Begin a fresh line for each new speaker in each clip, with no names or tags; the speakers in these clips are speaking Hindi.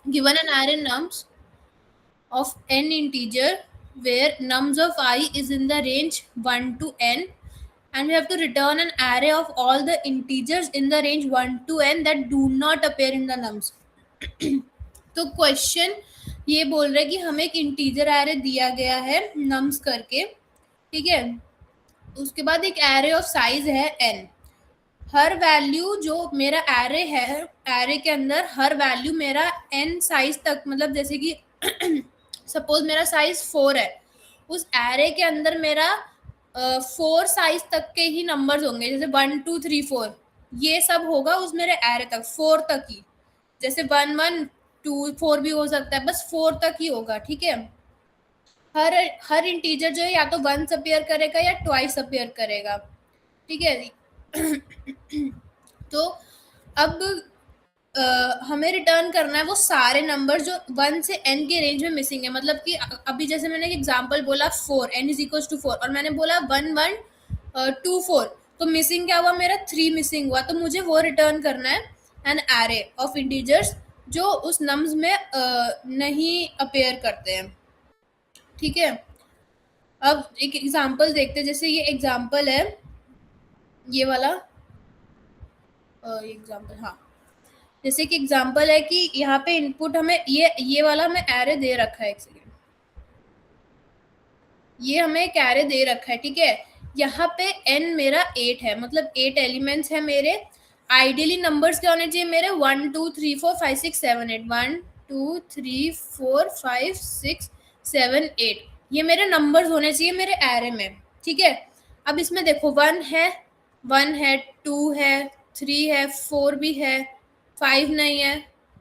given an array nums of n integer where nums of I is in the range 1 to n, and we have to return an array of all the integers in the range 1 to n that do not appear in the nums. तो क्वेश्चन ये बोल रहा है कि हमें एक इंटीजर एरे दिया गया है नम्स करके, ठीक है, उसके बाद एक एरे ऑफ साइज है n, हर वैल्यू जो मेरा एरे है, एरे के अंदर हर वैल्यू मेरा n साइज तक, मतलब जैसे कि सपोज मेरा साइज 4 है, उस एरे के अंदर मेरा 4 साइज तक के ही नंबर्स होंगे, जैसे 1 2 3 4, ये सब होगा उस मेरे एरे तक, 4 तक ही, जैसे 1 1 2 4 भी हो सकता है, बस 4 तक ही होगा, ठीक है। हर हर इंटीजर जो है या तो वंस अपीयर करेगा या ट्वाइस अपीयर करेगा, ठीक है। तो अब हमें रिटर्न करना है वो सारे नंबर जो 1 से n के रेंज में मिसिंग है, मतलब कि अभी जैसे मैंने एक एग्जांपल बोला 4 n इज इक्वल टू 4 और मैंने बोला 1 1 2 4, तो मिसिंग क्या हुआ, मेरा 3 मिसिंग हुआ, तो मुझे वो रिटर्न करना है एन एरे ऑफ इंटीजर्स जो उस नम्स में नहीं अपीयर करते हैं, ठीक है। अब एक एग्जांपल देखते हैं, जैसे ये एग्जांपल है, ये वाला एग्जांपल, हाँ, जैसे कि एग्जांपल है कि यहाँ पे इनपुट हमें ये वाला हमें एरे दे रखा है, एक सेकेंड, ये हमें एक एरे दे रखा है, ठीक है। यहाँ पे n मेरा 8 है, मतलब 8 एलिमेंट्स है मेरे। आइडियली नंबर्स क्या होने चाहिए मेरे, 1 2 3 4 5 6 7 8, 1 2 3 4 5 6 7 8, ये मेरे नंबर्स होने चाहिए मेरे एरे में, ठीक है। अब इसमें देखो 1 है, 2 है, 3 है, 4 भी है, 5 नहीं है,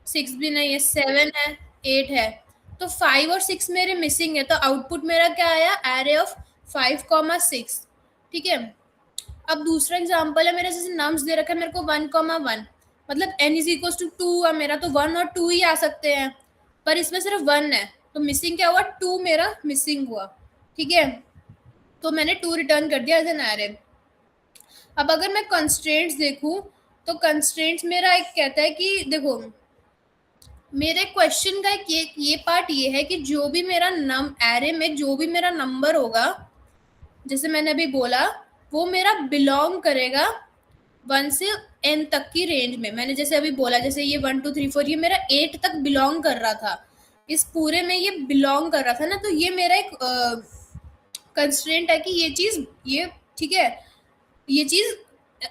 6 भी नहीं है, 7 है, 8 है, तो 5 और 6 मेरे मिसिंग है, तो आउटपुट मेरा क्या आया, एरे ऑफ 5 6, ठीक है। अब दूसरा एग्जांपल है मेरे, जैसे नम्स दे रखा है मेरे को 1 1, मतलब n इज इक्वल टू 2 हुआ मेरा, तो 1 और 2 ही आ सकते हैं, पर इसमें सिर्फ 1 है, तो मिसिंग क्या हुआ, 2 मेरा मिसिंग हुआ, ठीक है। तो मैंने 2 रिटर्न कर दिया एज एन एरे। अब अगर मैं कंस्ट्रेंट्स देखूं, तो कंस्ट्रेंट्स मेरा एक कहता है कि देखो, मेरे क्वेश्चन का एक ये पार्ट ये है कि जो भी मेरा एरे में जो भी मेरा नंबर होगा, जैसे मैंने अभी बोला, वो मेरा बिलोंग करेगा 1 से n तक की रेंज में। मैंने जैसे अभी बोला, जैसे ये 1 2 3 4, ये मेरा 8 तक बिलोंग कर रहा था, इस पूरे में ये बिलोंग कर रहा था ना, तो ये मेरा एक कंस्ट्रेंट है कि ये चीज, ये ठीक है, ये चीज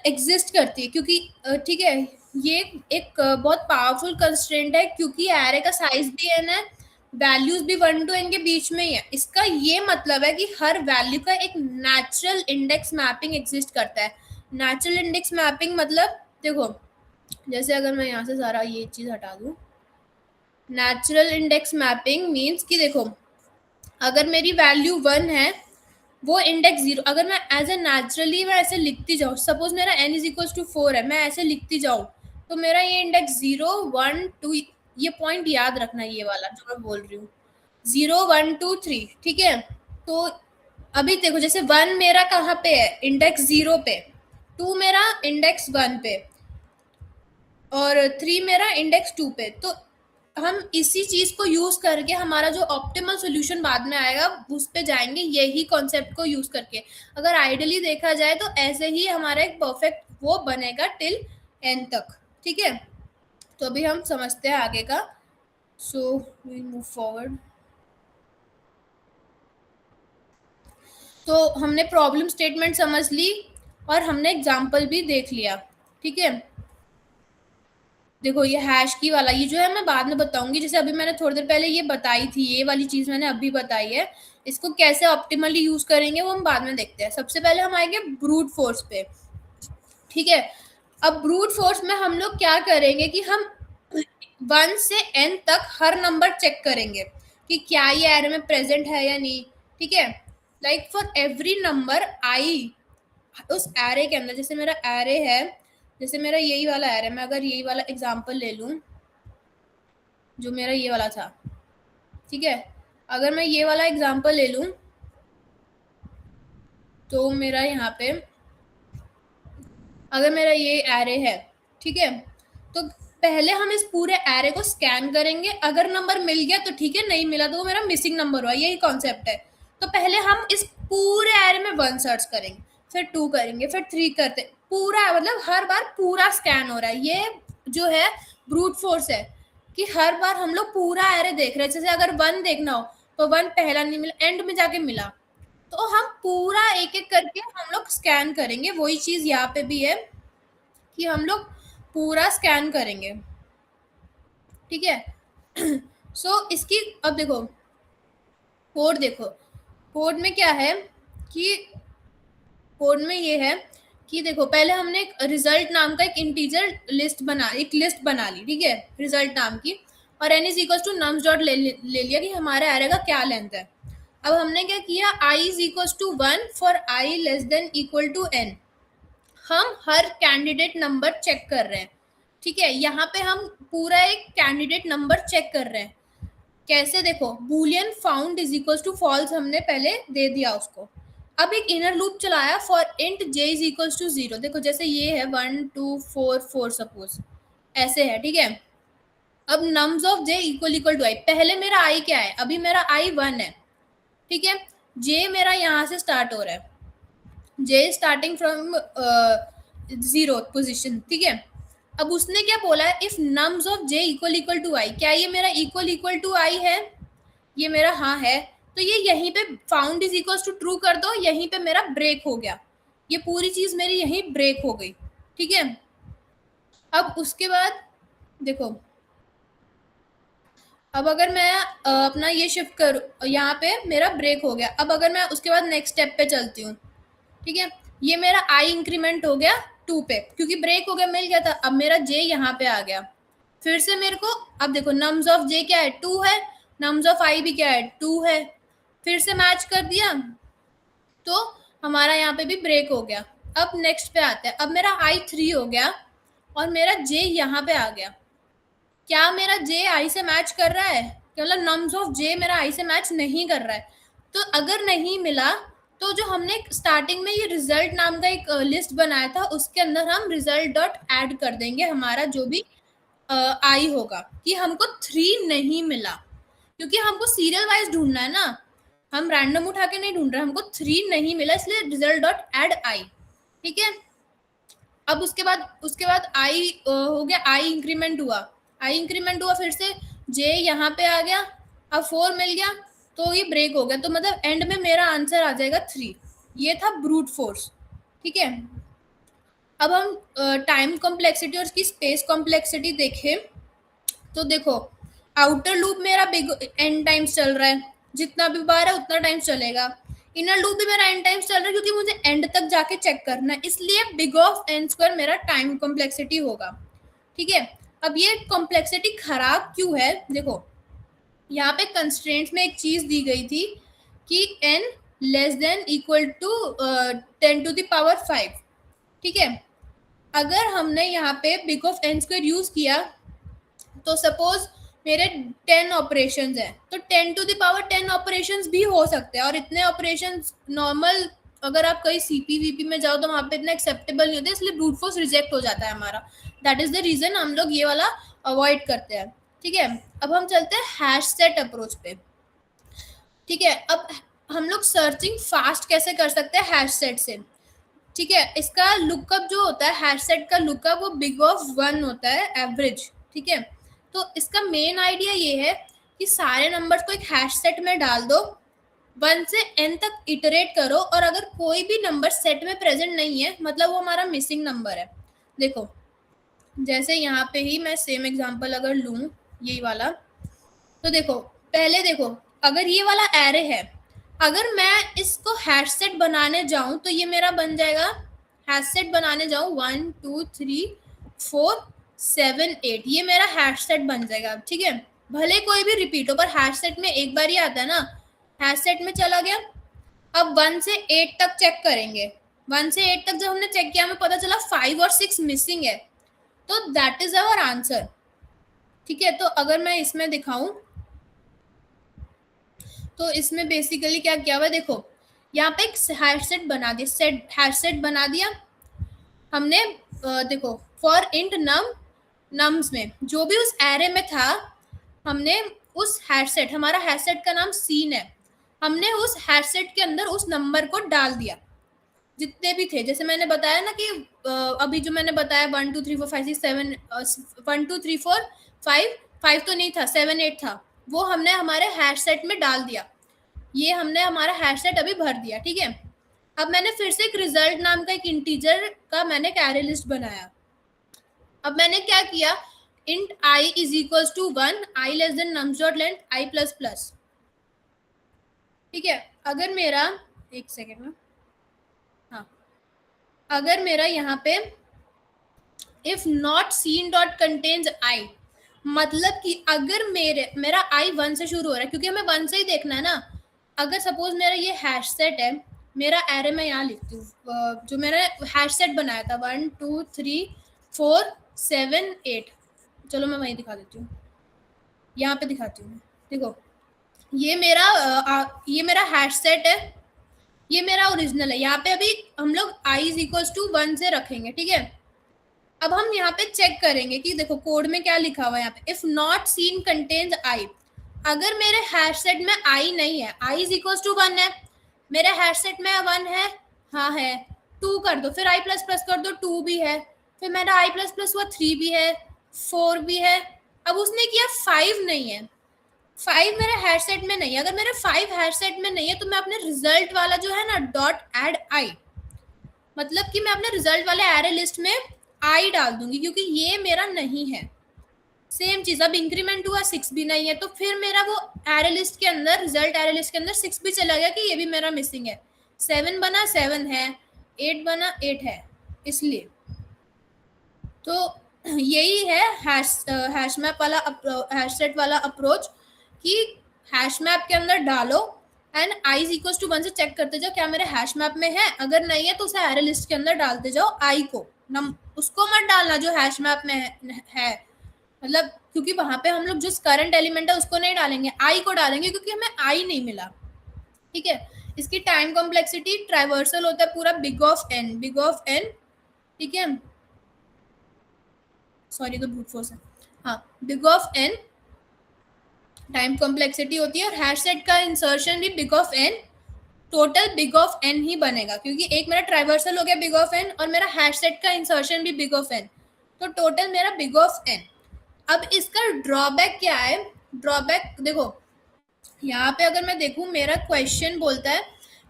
एग्जिस्ट करती है, क्योंकि ठीक है, ये एक बहुत पावरफुल कंस्ट्रेंट है, क्योंकि एरे का साइज भी n है, वैल्यूज भी 1 टू n के बीच में ही है। इसका ये मतलब है कि हर वैल्यू का एक नेचुरल इंडेक्स मैपिंग एग्जिस्ट करता है। नेचुरल इंडेक्स मैपिंग मतलब देखो, जैसे अगर मैं यहाँ से सारा ये चीज हटा दूं, नेचुरल इंडेक्स मैपिंग मीन्स कि देखो, अगर मेरी वैल्यू 1 है, वो इंडेक्स 0, अगर मैं एज ए नेचुरली मैं ऐसे लिखती जाऊँ, सपोज मेरा n इज इक्वल टू 4 है, मैं ऐसे लिखती जाऊँ, तो मेरा ये इंडेक्स 0 1 2, ये पॉइंट याद रखना, ये वाला जो मैं बोल रही हूँ, 0 1 2 3, ठीक है। तो अभी देखो, जैसे 1 मेरा कहाँ पे है, इंडेक्स 0 पे, 2 मेरा इंडेक्स 1 पे, और 3 मेरा इंडेक्स 2 पे, तो हम इसी चीज को यूज करके हमारा जो ऑप्टिमल सॉल्यूशन बाद में आएगा उस पे जाएंगे, यही कॉन्सेप्ट को यूज करके। अगर आइडियली देखा जाए तो ऐसे ही हमारा एक परफेक्ट वो बनेगा टिल एन तक, ठीक है। तो अभी हम समझते हैं आगे का, सो वी मूव फॉरवर्ड। तो हमने प्रॉब्लम स्टेटमेंट समझ ली और हमने एग्जाम्पल भी देख लिया, ठीक है। देखो ये हैश की वाला, ये जो है मैं बाद में बताऊंगी, जैसे अभी मैंने थोड़ी देर पहले ये बताई थी, ये वाली चीज मैंने अभी बताई है, इसको कैसे ऑप्टिमली यूज करेंगे वो हम बाद में देखते हैं। सबसे पहले हम आएंगे ब्रूट फोर्स पे, ठीक है। अब ब्रूट फोर्स में हम लोग क्या करेंगे कि हम 1 से n तक हर नंबर चेक करेंगे कि क्या ये एरे में प्रेजेंट है या नहीं, ठीक है। लाइक फॉर एवरी नंबर आई उस एरे के अंदर, जैसे मेरा एरे है, जैसे मेरा यही वाला एरे, मैं अगर यही वाला एग्जांपल ले लूं, जो मेरा ये वाला था, ठीक है, अगर मैं ये वाला एग्जांपल ले लूं, तो मेरा यहाँ पे अगर मेरा ये एरे है, ठीक है, तो पहले हम इस पूरे एरे को स्कैन करेंगे, अगर नंबर मिल गया तो ठीक है, नहीं मिला तो वो मेरा मिसिंग नंबर हुआ, यही कॉन्सेप्ट है। तो पहले हम इस पूरे एरे में 1 सर्च करेंगे, फिर 2 करेंगे, फिर 3 करते, पूरा मतलब हर बार पूरा स्कैन हो रहा है। ये जो है ब्रूट फोर्स है कि हर बार हम लोग पूरा एरे देख रहे हैं। जैसे अगर 1 देखना हो तो 1 पहला नहीं मिला, एंड में जाके मिला, तो हम पूरा एक एक करके हम लोग स्कैन करेंगे। वही चीज यहाँ पे भी है कि हम लोग पूरा स्कैन करेंगे, ठीक है। सो इसकी अब देखो कोड, देखो कोड में क्या है कि कोड में ये है कि देखो पहले हमने एक रिजल्ट नाम का एक इंटीजर लिस्ट बना ली, ठीक है, रिजल्ट नाम की, और n is equal to nums dot ले लिया कि हमारे एरे का क्या लेंथ है। अब हमने क्या किया, i is equal to 1 for i less than equal to n। हम हर कैंडिडेट नंबर चेक कर रहे हैं, ठीक है। यहाँ पे हम पूरा एक कैंडिडेट नंबर चेक कर रहे हैं। कैसे, देखो boolean found is equal to false हमने पहले दे दिया उसको। अब एक इनर लूप चलाया for int j is equal to 0। देखो जैसे ये है 1 2 4 4 सपोज ऐसे है, ठीक है। अब nums of j equal equal to i, पहले मेरा i क्या है, अभी मेरा i 1 है, ठीक है। j मेरा यहाँ से स्टार्ट हो रहा है, j स्टार्टिंग फ्रॉम 0 पोजिशन, ठीक है। अब उसने क्या बोला है, if nums of j equal equal to i, क्या ये मेरा इक्वल इक्वल टू i है, ये मेरा हाँ है, तो ये यहीं पे found is equal to true कर दो, यहीं पे मेरा ब्रेक हो गया, ये पूरी चीज मेरी यहीं ब्रेक हो गई, ठीक है। अब उसके बाद देखो, अब अगर मैं अपना ये शिफ्ट करूँ, यहाँ पे मेरा ब्रेक हो गया। अब अगर मैं उसके बाद नेक्स्ट स्टेप पे चलती हूँ, ठीक है, ये मेरा आई इंक्रीमेंट हो गया 2 पे, क्योंकि ब्रेक हो गया, मिल गया था। अब मेरा जे यहाँ पे आ गया, फिर से मेरे को, अब देखो नम्स ऑफ जे क्या है 2 है, नम्स ऑफ आई भी क्या है 2 है, फिर से मैच कर दिया तो हमारा यहाँ पे भी ब्रेक हो गया। अब नेक्स्ट पे आते हैं, अब मेरा आई 3 हो गया और मेरा जे यहाँ पे आ गया। क्या मेरा जे आई से मैच कर रहा है, मतलब नम्स ऑफ जे मेरा आई से मैच नहीं कर रहा है। तो अगर नहीं मिला तो जो हमने स्टार्टिंग में ये रिजल्ट नाम का एक लिस्ट बनाया था, उसके अंदर हम रिजल्ट डॉट ऐड कर देंगे हमारा जो भी आई होगा, कि हमको 3 नहीं मिला, क्योंकि हमको सीरियल वाइज ढूंढना है ना, हम रैंडम उठा के नहीं ढूंढ रहे, हमको 3 नहीं मिला, इसलिए रिजल्ट डॉट ऐड आई, ठीक है। अब उसके बाद आई हो गया, आई इंक्रीमेंट हुआ, फिर से जे यहाँ पे आ गया, अब 4 मिल गया, तो ये ब्रेक हो गया, तो मतलब एंड में मेरा आंसर आ जाएगा 3। ये था ब्रूट फोर्स, ठीक है। अब हम टाइम कॉम्प्लेक्सिटी और इसकी स्पेस कॉम्प्लेक्सिटी देखें तो देखो, आउटर लूप मेरा बिग एन टाइम्स चल रहा है, जितना भी बार है उतना टाइम चलेगा। इनर लूप भी मेरा एन टाइम्स चल रहा है, क्योंकि मुझे एंड तक जाके चेक करना है, इसलिए बिग ऑफ एन स्क्वायर मेरा टाइम कॉम्प्लेक्सिटी होगा, ठीक है। अब ये कॉम्प्लेक्सिटी खराब क्यों है, देखो यहाँ पे कंस्ट्रेंट्स में एक चीज दी गई थी कि n less than equal to 10 to the power 5, ठीक है। अगर हमने यहाँ पे big of N square use किया तो सपोज मेरे 10 ऑपरेशंस हैं, तो 10 टू द पावर 10 ऑपरेशंस भी हो सकते हैं, और इतने ऑपरेशंस नॉर्मल अगर आप कहीं सीपी में जाओ तो वहाँ पे इतना एक्सेप्टेबल नहीं होता, इसलिए ब्रूट फोर्स रिजेक्ट हो जाता है हमारा। दैट इज द रीजन हम लोग ये वाला अवॉइड करते हैं, ठीक है। अब हम चलते हैं हैश सेट अप्रोच पे, ठीक है। अब हम लोग सर्चिंग फास्ट कैसे कर सकते हैं हैश सेट से, ठीक है। इसका लुकअप जो होता है, हैश सेट का लुकअप वो बिग ऑफ 1 होता है एवरेज, ठीक है। तो इसका मेन आइडिया ये है कि सारे नंबर्स को एक हैश सेट में डाल दो, 1 से n तक इटरेट करो, और अगर कोई भी नंबर सेट में प्रेजेंट नहीं है मतलब वो हमारा मिसिंग नंबर है। देखो जैसे यहाँ पे ही मैं सेम एग्जांपल अगर लूँ यही वाला, तो देखो पहले देखो अगर ये वाला एरे है, अगर मैं इसको हैश सेट बनाने जाऊं तो ये मेरा बन जाएगा, हैश सेट बनाने जाऊं 1 2 3 4 7 8, ये मेरा हैश सेट बन जाएगा, ठीक है। भले कोई भी रिपीट हो, पर हैश सेट में एक बार ही आता है ना, हैश सेट में चला गया। अब 1 से 8 तक चेक करेंगे, 1 से 8 तक जब हमने चेक किया हमें पता चला 5 और 6 मिसिंग है, तो दैट इज आवर आंसर, ठीक है। तो अगर मैं इसमें दिखाऊं तो इसमें बेसिकली क्या किया हुआ है, देखो यहाँ पे एक हैश सेट बना दिया, हैश सेट बना दिया हमने। देखो फॉर इंट नम नम्स में जो भी उस एरे में था, हमने उस हैश सेट, हमारा हैश सेट का नाम सीन है, हमने उस हैश सेट के अंदर उस नंबर को डाल दिया जितने भी थे। जैसे मैंने बताया ना कि अभी जो मैंने बताया 1 2 3 4 5 6 7 1 2 3 4 5 5 तो नहीं था, 7 8 था, वो हमने हमारे हैश सेट में डाल दिया। ये हमने हमारा हैश सेट अभी भर दिया, ठीक है। अब मैंने फिर से एक रिजल्ट नाम का एक इंटीजर का मैंने एक एरे लिस्ट बनाया। अब मैंने क्या किया, int I is equals to 1, I less than nums dot length I plus plus, ठीक है। अगर मेरा एक सेकेंड में, हाँ, अगर मेरा यहाँ पे if not seen dot contains i, मतलब कि अगर मेरा आई 1 से शुरू हो रहा है, क्योंकि हमें 1 से ही देखना है ना। अगर सपोज मेरा ये हैश सेट है, मेरा एरे मैं यहाँ लिखती हूँ, जो मैंने हैश सेट बनाया था 1 2 3 4 7 8, चलो मैं वहीं दिखा देती हूँ, यहाँ पे दिखाती हूँ। देखो ये मेरा हैश सेट है, ये मेरा ओरिजिनल है। यहाँ पे अभी हम लोग i इज इक्वल्स टू 1 से रखेंगे, ठीक है। अब हम यहाँ पे चेक करेंगे कि देखो कोड में क्या लिखा हुआ है यहाँ पे, इफ नॉट सीन कंटेन्स आई। अगर मेरे हैश सेट में आई नहीं है, i इज इक्वल्स टू 1 है, मेरे हैश सेट में 1 है, हाँ है, 2 कर दो, फिर i प्लस प्लस कर दो, 2 भी है, फिर मेरा i प्लस प्लस हुआ 3 भी है, 4 भी है। अब उसने किया 5 नहीं है, 5 मेरे हैश सेट में नहीं है। अगर मेरे 5 हैश सेट में नहीं है तो मैं अपने रिजल्ट वाला जो है ना डॉट एड आई, मतलब कि मैं अपने रिजल्ट वाले एरे लिस्ट में आई डाल दूंगी, क्योंकि ये मेरा नहीं है। सेम चीज, अब इंक्रीमेंट हुआ 6 भी नहीं है, तो फिर मेरा वो एरे लिस्ट के अंदर, रिजल्ट एरे लिस्ट के अंदर 6 भी चला गया कि ये भी मेरा मिसिंग है। 7 बना 7 है, 8 बना 8 है, इसलिए। तो यही है हैश मैप वाला हैश सेट वाला अप्रोच, कि हैश मैप के अंदर डालो and I is equal to 1 से चेक करते जाओ क्या मेरे हैश मैप में है। अगर नहीं है तो उसे एरे लिस्ट के अंदर डालते जाओ आई को, उसको मत डालना जो हैश मैप में है। मतलब क्योंकि वहां पे हम लोग जिस करंट एलिमेंट है उसको नहीं डालेंगे, आई को डालेंगे, क्योंकि हमें आई नहीं मिला, ठीक है। इसकी टाइम कॉम्प्लेक्सिटी ट्राइवर्सल होता है पूरा big of n, big of n, ठीक है। सॉरी तो ब्रूट फोर्स है, हाँ, big of n time complexity होती है। और हैश सेट का इंसर्शन भी big of n, total big of n ही बनेगा, क्योंकि एक मेरा ट्राइवर्सल हो गया बिग ऑफ एन और मेरा हैश सेट का इंसर्शन भी बिग ऑफ एन, तो टोटल मेरा बिग ऑफ एन। अब इसका ड्रॉबैक क्या है, ड्रॉबैक देखो, यहाँ पे अगर मैं देखूं मेरा क्वेश्चन बोलता है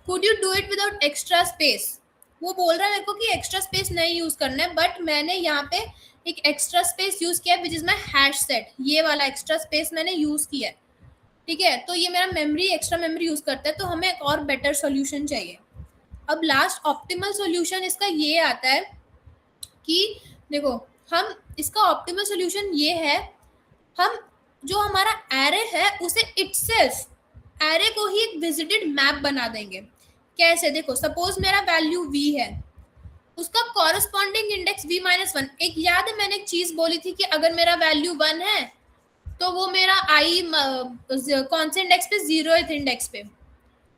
could you do it without extra space, वो बोल रहा है मेरे को कि एक्स्ट्रा स्पेस नहीं यूज करना है, बट मैंने यहाँ पे एक एक्स्ट्रा स्पेस यूज किया which is my hash set, ये वाला एक्स्ट्रा स्पेस मैंने यूज किया है, ठीक है। तो ये मेरा मेमोरी, एक्स्ट्रा मेमोरी यूज करता है, तो हमें एक और बेटर सोल्यूशन चाहिए। अब लास्ट ऑप्टिमल सोल्यूशन इसका ये आता है कि देखो, हम इसका ऑप्टिमल सोल्यूशन ये है, हम जो हमारा एरे है उसे इटसेल्फ एरे को ही एक विजिटेड मैप बना देंगे। कैसे, देखो सपोज मेरा वैल्यू v है, उसका कॉरेस्पॉन्डिंग इंडेक्स v माइनस 1। एक याद है मैंने एक चीज बोली थी कि अगर मेरा वैल्यू 1 है तो वो मेरा i कौन से इंडेक्स पे, 0th इंडेक्स पे,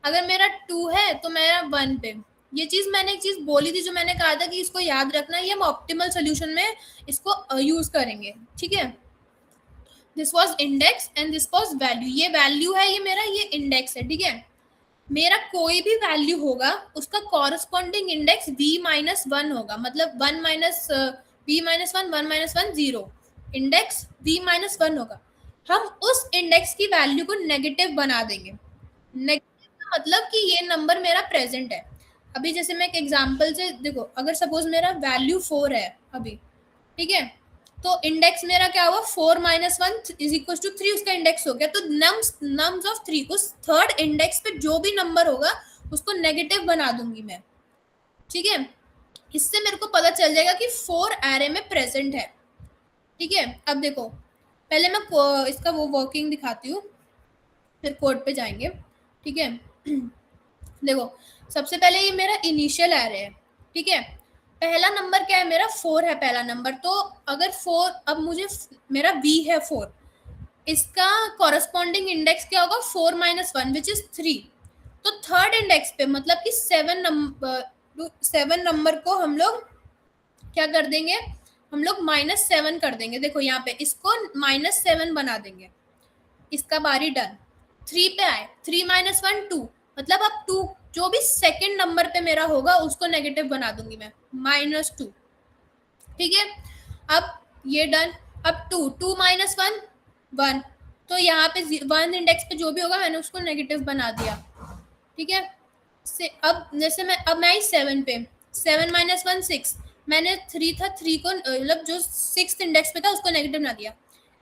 अगर मेरा 2 है तो मेरा 1 पे। ये चीज मैंने एक चीज बोली थी जो मैंने कहा था कि इसको याद रखना, ये हम ऑप्टिमल सोल्यूशन में इसको यूज करेंगे, ठीक है। This was index and this was value, ये वैल्यू है, ये मेरा ये इंडेक्स है, ठीक है। मेरा कोई भी वैल्यू होगा उसका कॉरेस्पॉन्डिंग इंडेक्स v माइनस 1 होगा, मतलब 1 minus v minus 1, 1 minus 1 0, index v minus 1 होगा। हम उस इंडेक्स की वैल्यू को नेगेटिव बना देंगे। नेगेटिव का मतलब कि ये नंबर मेरा प्रेजेंट है। अभी जैसे मैं एक एग्जांपल से देखो, अगर सपोज मेरा वैल्यू 4 है अभी, ठीक है, तो इंडेक्स मेरा क्या हुआ, 4 माइनस 1 इज इक्वल टू 3, उसका इंडेक्स हो गया। तो नम्स ऑफ 3, उस थर्ड इंडेक्स पे जो भी नंबर होगा उसको नेगेटिव बना दूंगी मैं, ठीक है। इससे मेरे को पता चल जाएगा कि 4 एरे में प्रेजेंट है, ठीक है। अब देखो, पहले मैं इसका वो वर्किंग दिखाती हूँ, फिर कोड पे जाएंगे, ठीक है। देखो सबसे पहले ये मेरा इनिशियल एरे है, ठीक है। पहला नंबर क्या है मेरा, 4 है पहला नंबर। तो अगर 4, अब मुझे मेरा v है 4, इसका कॉरेस्पॉन्डिंग इंडेक्स क्या होगा, 4 माइनस 1 विच इज 3। तो थर्ड इंडेक्स पे मतलब कि 7 नंबर को हम लोग क्या कर देंगे, हम लोग -7 कर देंगे। देखो यहाँ पे इसको -7 बना देंगे, इसका बारी डन। 3 पे आए, 3 - 1 2, मतलब अब 2 जो भी सेकंड नंबर पे मेरा होगा उसको नेगेटिव बना दूंगी मैं, -2। ठीक है, अब ये डन। अब 2 2 - 1 1, तो यहाँ पे 1 इंडेक्स पे जो भी होगा मैंने उसको नेगेटिव बना दिया। ठीक है, से अब जैसे मैं आई 7 पे, 7 - 1 6, मैंने 3 था, 3 को मतलब जो 6th इंडेक्स पे था उसको नेगेटिव बना दिया।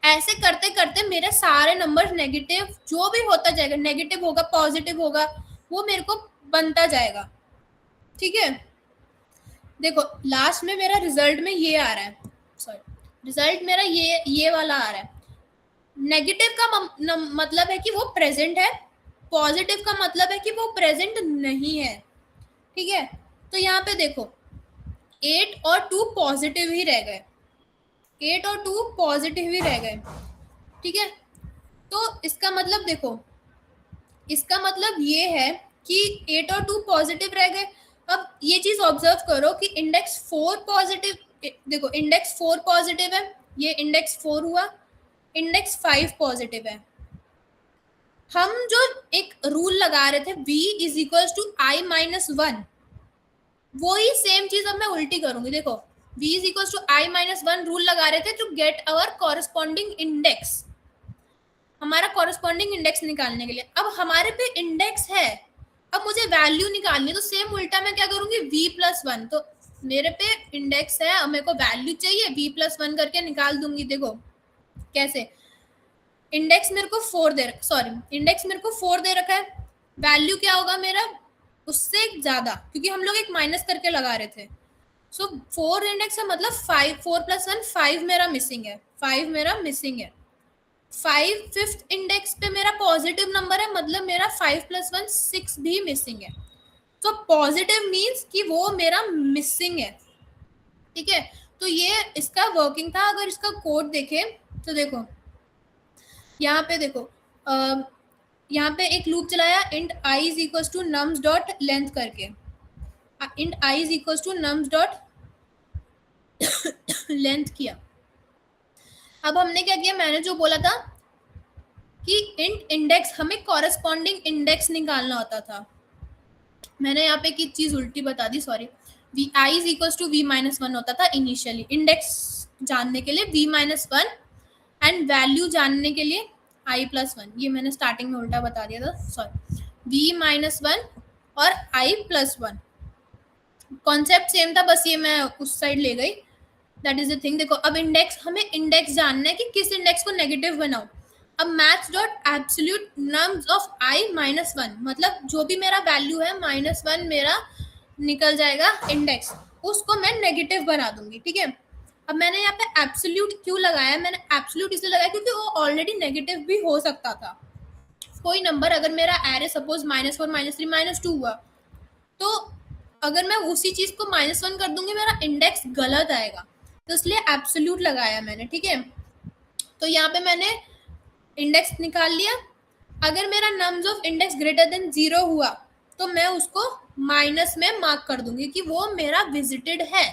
ऐसे करते करते मेरे सारे नंबर नेगेटिव जो भी होता जाएगा, नेगेटिव होगा पॉजिटिव होगा, वो मेरे को बनता जाएगा। ठीक है, देखो लास्ट में मेरा रिजल्ट में ये आ रहा है, सॉरी रिजल्ट मेरा ये वाला आ रहा है। नेगेटिव का मतलब है कि वो प्रेजेंट है, पॉजिटिव का मतलब है कि वो प्रेजेंट नहीं है। ठीक है, तो यहाँ पे देखो 8 और 2 पॉजिटिव ही रह गए, 8 और 2 पॉजिटिव ही रह गए। ठीक है, तो इसका मतलब देखो, इसका मतलब ये है कि 8 और 2 पॉजिटिव रह गए। अब ये चीज ऑब्जर्व करो कि इंडेक्स 4 पॉजिटिव, देखो इंडेक्स 4 पॉजिटिव है, ये इंडेक्स 4 हुआ, इंडेक्स 5 पॉजिटिव है। हम जो एक रूल लगा रहे थे v is equal to i - 1, वही सेम चीज अब मैं उल्टी करूंगी। देखो v is equal to i - 1 rule लगा रहे थे to get our corresponding index, हमारा कॉरेस्पॉन्डिंग इंडेक्स निकालने के लिए। अब हमारे पे इंडेक्स है, अब मुझे वैल्यू निकालनी है, तो सेम उल्टा मैं क्या करूंगी, v+1, तो मेरे पे इंडेक्स है, अब मेरे को वैल्यू चाहिए, v+1 करके निकाल दूंगी। देखो कैसे, इंडेक्स मेरे को 4 दे रखा, सॉरी इंडेक्स मेरे को 4 दे रखा है, वैल्यू क्या होगा मेरा उससे ज्यादा, क्योंकि हम लोग एक माइनस करके लगा रहे थे। सो 4 इंडेक्स है, मतलब 5, 4+1 5 मेरा मिसिंग है, 5 मेरा मिसिंग है। 5 5th इंडेक्स पे मेरा पॉजिटिव नंबर है, मतलब मेरा 5+1 6 भी मिसिंग है। तो पॉजिटिव मीन्स कि वो मेरा मिसिंग है। ठीक है, तो ये इसका वर्किंग था। अगर इसका कोड देखें तो देखो यहाँ पे देखो, यहाँ पे एक लूप चलाया, int i is equal to nums dot length करके, int i is equal to nums dot length किया। अब हमने क्या किया, मैंने जो बोला था कि इंट इंडेक्स, हमें कॉरेस्पॉन्डिंग इंडेक्स निकालना होता था, मैंने यहाँ पे एक चीज उल्टी बता दी, sorry. V i is equal to v-1 होता था इनिशियली, इंडेक्स जानने के लिए v-1 एंड वैल्यू जानने के लिए i+1, ये मैंने स्टार्टिंग में उल्टा बता दिया था, सॉरी। v-1 और i+1 कॉन्सेप्ट सेम था, बस ये मैं उस साइड ले गई, दैट इज द थिंग। देखो अब इंडेक्स, हमें इंडेक्स जानना है कि किस इंडेक्स को नेगेटिव बनाऊं। अब maths dot absolute nums of i-1, मतलब जो भी मेरा वैल्यू है -1 मेरा निकल जाएगा इंडेक्स, उसको मैं नेगेटिव बना दूंगी। ठीक है, अब मैंने यहाँ पे एब्सोल्यूट क्यों लगाया, मैंने एब्सोल्यूट इसलिए लगाया क्योंकि वो ऑलरेडी नेगेटिव भी हो सकता था। कोई नंबर अगर मेरा एरे सपोज -4 -3 -2 हुआ, तो अगर मैं उसी चीज को -1 कर दूंगी मेरा इंडेक्स गलत आएगा, तो इसलिए एब्सोल्यूट लगाया मैंने। ठीक है, तो यहाँ पे मैंने इंडेक्स निकाल लिया। अगर मेरा nums of index greater than 0 हुआ तो मैं उसको माइनस में मार्क कर दूंगी कि वो मेरा विजिटेड है,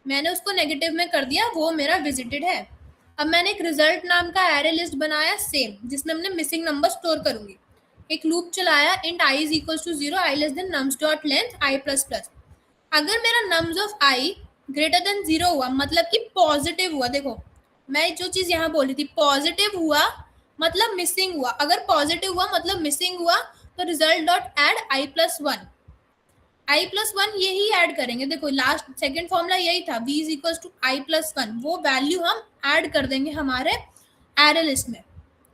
मैंने उसको नेगेटिव में कर दिया, वो मेरा विजिटेड है। अब मैंने एक रिजल्ट नाम का एरे लिस्ट बनाया सेम, जिसमें हमने मिसिंग नंबर स्टोर करूंगी। एक लूप चलाया, int i is equal to 0, i less than nums dot length i++। अगर मेरा nums of i greater than 0 हुआ, मतलब कि पॉजिटिव हुआ, देखो मैं जो चीज यहाँ बोली थी, पॉजिटिव हुआ मतलब मिसिंग हुआ, अगर पॉजिटिव हुआ मतलब मिसिंग हुआ, तो result dot add i+1, i+1 यही ऐड करेंगे। देखो लास्ट सेकंड फॉर्मूला यही था, v is equal to i+1, वो वैल्यू हम ऐड कर देंगे हमारे एरे लिस्ट में,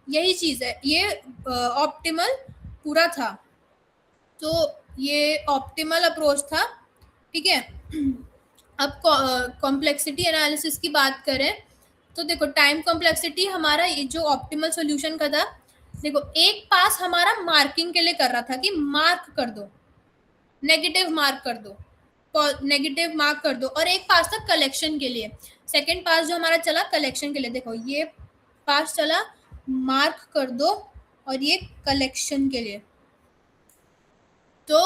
यही चीज है, ये ऑप्टिमल पूरा था। तो ये ऑप्टिमल अप्रोच था। ठीक है, अब कॉम्प्लेक्सिटी एनालिसिस की बात करें तो देखो टाइम कॉम्प्लेक्सिटी हमारा ये जो ऑप्टिमल सॉल्यूशन का था, देखो एक पास हमारा मार्किंग के लिए कर रहा था कि मार्क कर दो, नेगेटिव मार्क कर दो, नेगेटिव मार्क कर दो, और एक पास था कलेक्शन के लिए। सेकंड पास जो हमारा चला कलेक्शन के लिए, देखो ये पास चला मार्क कर दो और ये कलेक्शन के लिए। तो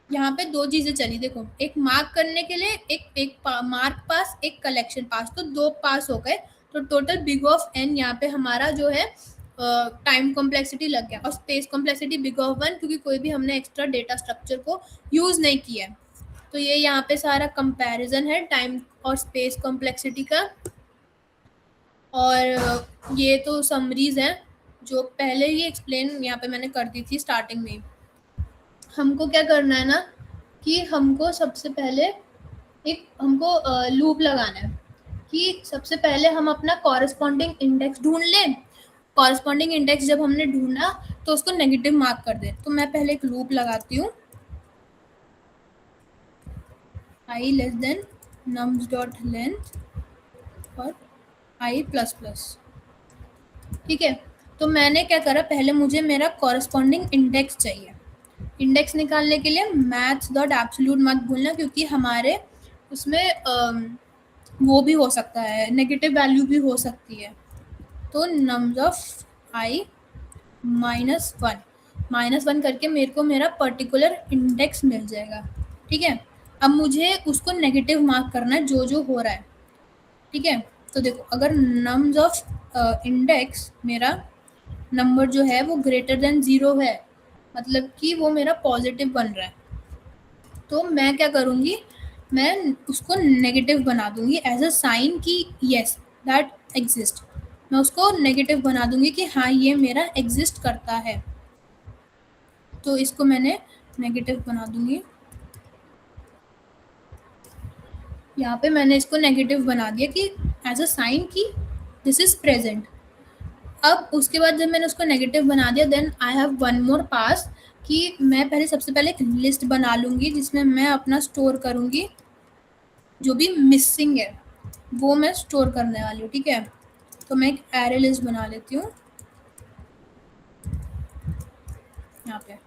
यहाँ पे दो चीजें चली, देखो एक मार्क करने के लिए एक मार्क पास, एक कलेक्शन पास, तो दो पास हो गए, तो टोटल बिग ऑफ एन यहाँ पे हमारा जो है टाइम कॉम्प्लेक्सिटी लग गया, और space complexity big of one, क्योंकि कोई भी हमने एक्स्ट्रा डेटा स्ट्रक्चर को यूज नहीं किया है। तो ये यहाँ पे सारा कंपैरिजन है टाइम और स्पेस कॉम्प्लेक्सिटी का। और ये तो समरीज हैं जो पहले ही एक्सप्लेन यहाँ पे मैंने कर दी थी स्टार्टिंग में। हमको क्या करना है ना, कि हमको सबसे पहले एक हमको लूप लगाना है कि सबसे पहले हम अपना कॉरेस्पॉन्डिंग इंडेक्स ढूंढ लें। कॉरेस्पॉन्डिंग इंडेक्स जब हमने ढूंढा तो उसको नेगेटिव मार्क कर दें। तो मैं पहले एक लूप लगाती हूँ, i less then nums dot length और i प्लस प्लस। ठीक है, तो मैंने क्या करा, पहले मुझे मेरा कॉरेस्पॉन्डिंग इंडेक्स चाहिए। इंडेक्स निकालने के लिए मैथ्स डॉट एब्सोल्यूट मत भूलना, क्योंकि हमारे उसमें वो भी हो सकता है, नेगेटिव वैल्यू भी हो सकती है। तो नम्स ऑफ आई -1 करके मेरे को मेरा पर्टिकुलर इंडेक्स मिल जाएगा। ठीक है, अब मुझे उसको नेगेटिव मार्क करना है जो जो हो रहा है। ठीक है, तो देखो अगर नम्स ऑफ इंडेक्स मेरा नंबर जो है वो ग्रेटर देन 0 है, मतलब कि वो मेरा पॉजिटिव बन रहा है, तो मैं क्या करूँगी, मैं उसको नेगेटिव बना दूंगी एज अ साइन कि यस दैट एग्जिस्ट। मैं उसको नेगेटिव बना दूंगी कि हाँ ये मेरा एग्जिस्ट करता है। तो इसको मैंने नेगेटिव बना दूंगी, यहाँ पे मैंने इसको नेगेटिव बना दिया कि एज अ साइन कि दिस इज प्रेजेंट। अब उसके बाद जब मैंने उसको नेगेटिव बना दिया, then I have one more pass कि मैं पहले सबसे पहले एक लिस्ट बना लूँगी जिसमें मैं अपना स्टोर करूँगी जो भी मिसिंग है, वो मैं स्टोर करने वाली हूँ। ठीक है, तो मैं एक एरे लिस्ट बना लेती हूँ यहाँ पे।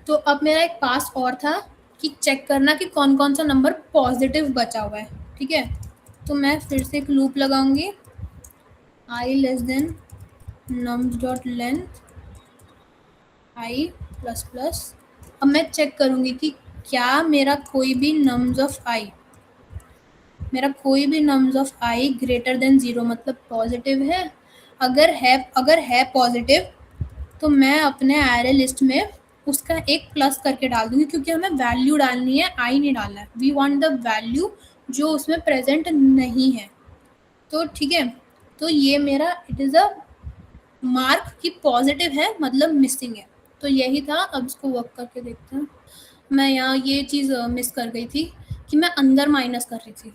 तो अब मेरा एक पास और था कि चेक करना कि कौन कौन सा नंबर पॉजिटिव बचा हुआ है। ठीक है, तो मैं फिर से एक लूप लगाऊंगी, i less then nums dot length i plus plus. अब मैं चेक करूंगी कि क्या मेरा कोई भी nums of i greater than 0 मतलब पॉजिटिव है। अगर है पॉजिटिव तो मैं अपने एरे लिस्ट में उसका एक प्लस करके डाल दूंगी, क्योंकि हमें वैल्यू डालनी है, आई नहीं डालना है। वी वांट द वैल्यू जो उसमें प्रेजेंट नहीं है। तो ठीक है, तो ये मेरा इट इज़ अ मार्क कि पॉजिटिव है मतलब मिसिंग है। तो यही था, अब इसको वर्क करके देखते हैं। मैं यहाँ ये चीज़ मिस कर गई थी कि मैं अंदर माइनस कर रही थी,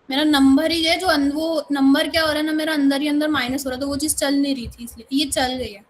मेरा नंबर ही है जो वो नंबर क्या हो रहा है ना, मेरा अंदर ही अंदर माइनस हो रहा था, वो चीज़ चल नहीं रही थी, इसलिए ये चल गई है।